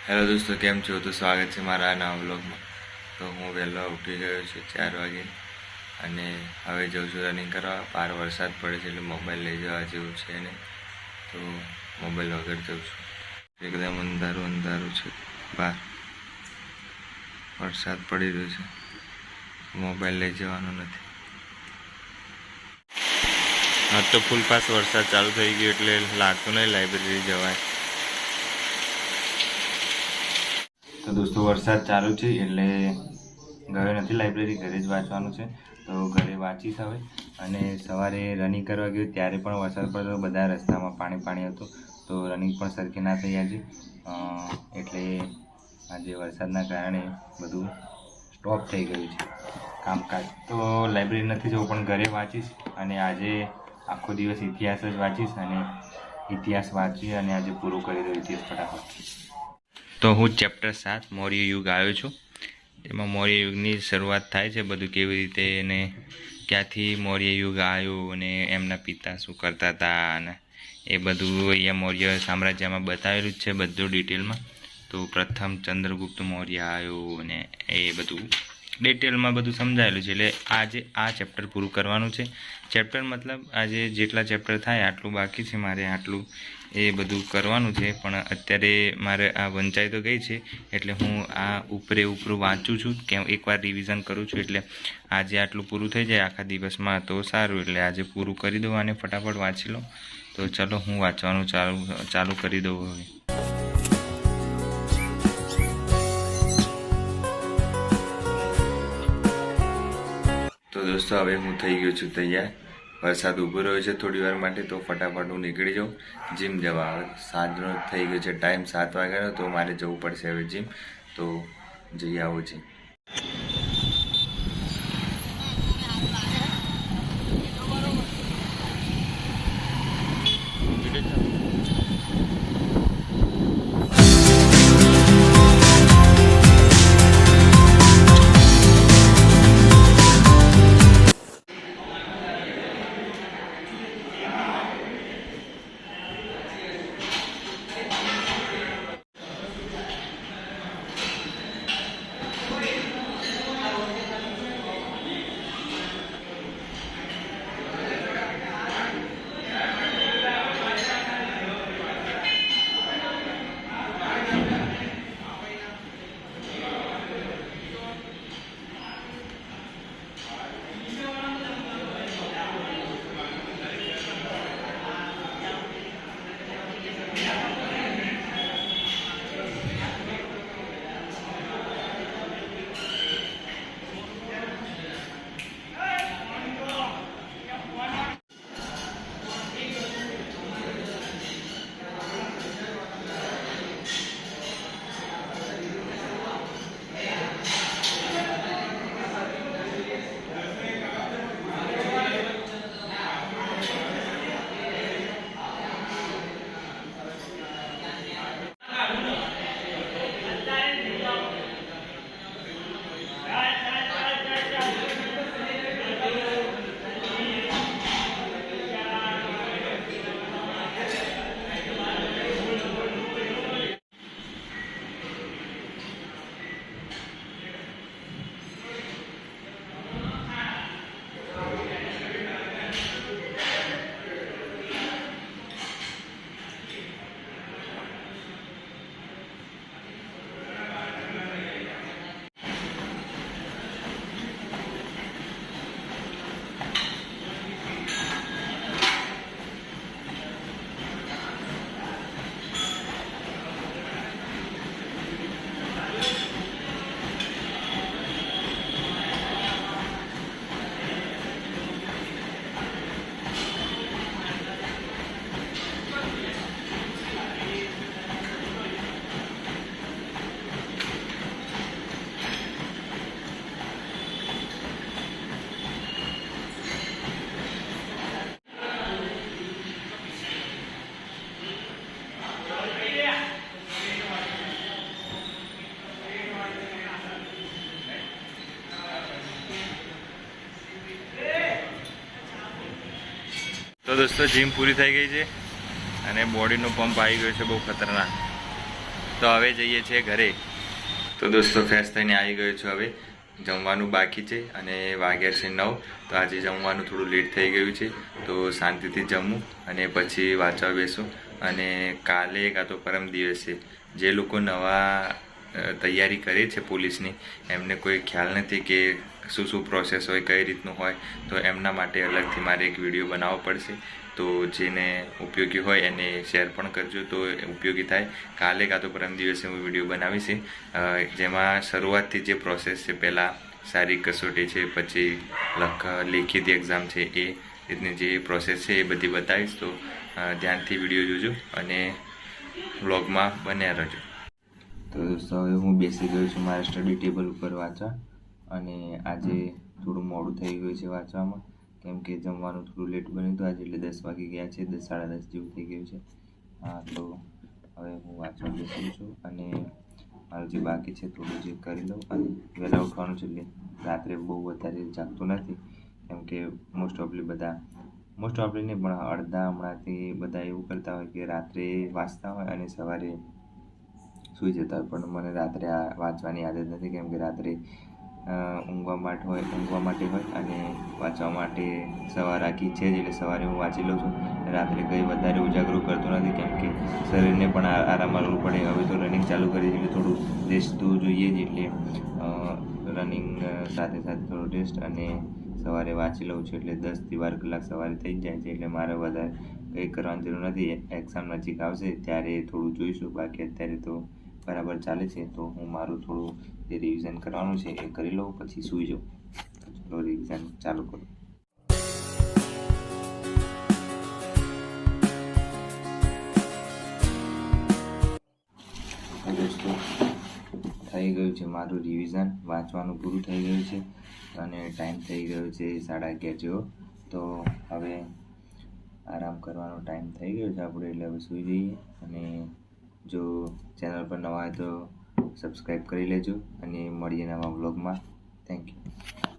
Hello દોસ્તો, કેમ છો? તો સ્વાગત છે મારા નવા વ્લોગમાં। તો હું વહેલો ઉઠી ગયો છું 4 વાગે અને હવે જાઉં છું રનિંગ કરવા। બહાર વરસાદ પડે છે એટલે મોબાઈલ લઈ જવા જેવું છે ને, તો મોબાઈલ વગર જાઉં છું। એકદમ અંધારું અંધારું છે, બહાર વરસાદ પડી રહ્યો છે, મોબાઈલ લઈ જવાનો નથી। હા, તો ફૂલ પાસ વરસાદ ચાલુ થઈ ગયો એટલે લાગતું નહીં લાઇબ્રેરી જવાય। તો દોસ્તો વરસાદ ચાલુ છે એટલે ગયો નથી લાઇબ્રેરી, ઘરે જ વાંચવાનું છે। તો ઘરે વાંચીશ હવે। અને સવારે રનિંગ કરવા ગયો ત્યારે પણ વરસાદ પડતો, બધા રસ્તામાં પાણી પાણી હતું, તો રનિંગ પણ સરખી ના થઈ આજે। એટલે આજે વરસાદના કારણે બધું સ્ટોપ થઈ ગયું છે કામકાજ। તો લાઇબ્રેરી નથી જવું પણ ઘરે વાંચીશ અને આજે આખો દિવસ ઇતિહાસ જ વાંચીશ અને ઇતિહાસ વાંચી અને આજે પૂરું કરી દઉં ઇતિહાસ ફટાફટ। તો હું ચેપ્ટર 7 મૌર્ય યુગ આવ્યો છું। એમાં મૌર્ય યુગની શરૂઆત થાય છે, બધું કેવી રીતે અને ક્યાંથી મૌર્ય યુગ આવ્યું અને એમના પિતા શું કરતા હતા અને એ બધું અહીંયા મૌર્ય સામ્રાજ્યમાં બતાવેલું જ છે, બધું ડિટેલમાં। તો પ્રથમ ચંદ્રગુપ્ત મૌર્ય આવ્યો અને એ બધું ડિટેલમાં બધું સમજાયેલું છે। એટલે આજે આ ચેપ્ટર પૂરું કરવાનું છે। ચેપ્ટર મતલબ આજે જેટલા ચેપ્ટર થાય આટલું બાકી છે મારે, આટલું એ બધું કરવાનું છે। પણ અત્યારે મારે આ વંચાઈ તો ગઈ છે એટલે હું આ ઉપરું વાંચું છું, કે એકવાર રિવિઝન કરું છું। એટલે આજે આટલું પૂરું થઈ જાય આખા દિવસમાં તો સારું, એટલે આજે પૂરું કરી દઉં અને ફટાફટ વાંચી લઉં। તો ચલો હું વાંચવાનું ચાલુ કરી દઉં હવે। તો દોસ્તો હવે હું થઈ ગયો છું તૈયાર। વરસાદ ઊભો રહ્યો છે થોડી વાર માટે, તો ફટાફટ હું નીકળી જાઉં જીમ જવા। હવે સાંજનો થઈ ગયો છે ટાઈમ, 7 વાગ્યાનો, તો મારે જવું પડશે હવે જીમ। તો જઈ આવું જીમ। તો દોસ્તો જીમ પૂરી થઈ ગઈ છે અને બોડીનો પંપ આવી ગયો છે બહુ ખતરનાક। તો હવે જઈએ છીએ ઘરે. તો દોસ્તો ફ્રેશ થઈને આવી ગયો છું. હવે જમવાનું બાકી છે અને વાગ્યા છે 9. તો આજે જમવાનું થોડું લેટ થઈ ગયું છે, તો શાંતિથી જમું અને પછી વાંચવા બેસું. અને કાલે કાં તો પરમ દિવસે જે લોકો નવા તૈયારી કરે છે પોલીસની, એમને કોઈ ખ્યાલ નથી કે શું શું પ્રોસેસ હોય, કઈ રીતનું હોય, તો એમના માટે અલગથી મારે એક વિડીયો બનાવવો પડશે. તો જેને ઉપયોગી હોય એને શેર પણ કરજો, તો ઉપયોગી થાય. કાલે કાં તો પરમ દિવસે હું વિડીયો બનાવીશ, જેમાં શરૂઆતથી જે પ્રોસેસ છે, પહેલાં શારીરિક કસોટી છે, પછી લેખિત એક્ઝામ છે, એ રીતની જે પ્રોસેસ છે એ બધી બતાવીશ. તો ધ્યાનથી વિડીયો જોજો અને વ્લોગમાં બન્યા રહેજો. તો દોસ્તો હવે હું બેસી ગયો છું મારા સ્ટડી ટેબલ ઉપર વાંચવા. અને આજે થોડું મોડું થઈ ગયું છે વાંચવામાં, કેમ કે જમવાનું થોડું લેટ બન્યું હતું આજે, એટલે 10 વાગી ગયા છે, 10 સાડા 10 જેવું થઈ ગયું છે. હા, તો હવે હું વાંચવા બેસું છું અને મારું જે બાકી છે થોડું જે કરી લઉં. અને વહેલા ઉઠવાનું છે, એટલે રાત્રે બહુ વધારે જાગતું નથી, કેમ કે મોસ્ટ ઓફલી નહીં પણ અડધા હમણાંથી બધા એવું કરતા હોય કે રાત્રે વાંચતા હોય અને સવારે સૂઈ જતા હોય. પણ મને રાત્રે આ વાંચવાની આદત નથી, કેમ કે રાત્રે ઊંઘવા માટે હોય અને વાંચવા માટે સવાર આખી છે જ, એટલે સવારે હું વાંચી લઉં છું. રાત્રે કંઈ વધારે ઉજાગરું કરતો નથી, કેમ કે શરીરને પણ આરામ મળવું પડે. હવે તો રનિંગ ચાલુ કરી છે, એટલે થોડું રેસ્ટ તો જોઈએ જ, એટલે રનિંગ સાથે સાથે થોડું રેસ્ટ અને સવારે વાંચી લઉં છું, એટલે 10થી 12 કલાક સવારે થઈ જ જાય છે. એટલે મારે વધારે કંઈ કરવાની જરૂર નથી. એક્ઝામ નજીક આવશે ત્યારે થોડું જોઈશું, બાકી અત્યારે તો બરાબર ચાલે છે. તો હું મારું થોડું જે રિવિઝન કરવાનું છે એ કરી લઉં, પછી સૂઈ જાઉં. ચલો રિવિઝન ચાલુ કરું. દોસ્તો થઈ ગયું છે મારું રિવિઝન, વાંચવાનું પૂરું થઈ ગયું છે અને ટાઈમ થઈ ગયો છે 11:30 જેવો. તો હવે આરામ કરવાનો ટાઈમ થઈ ગયો છે આપણે, એટલે હવે સૂઈ જઈએ. અને જો ચેનલ પર નવા હોય તો સબસ્ક્રાઈબ કરી લેજો અને મળીએ નવા વ્લોગમાં. Thank you.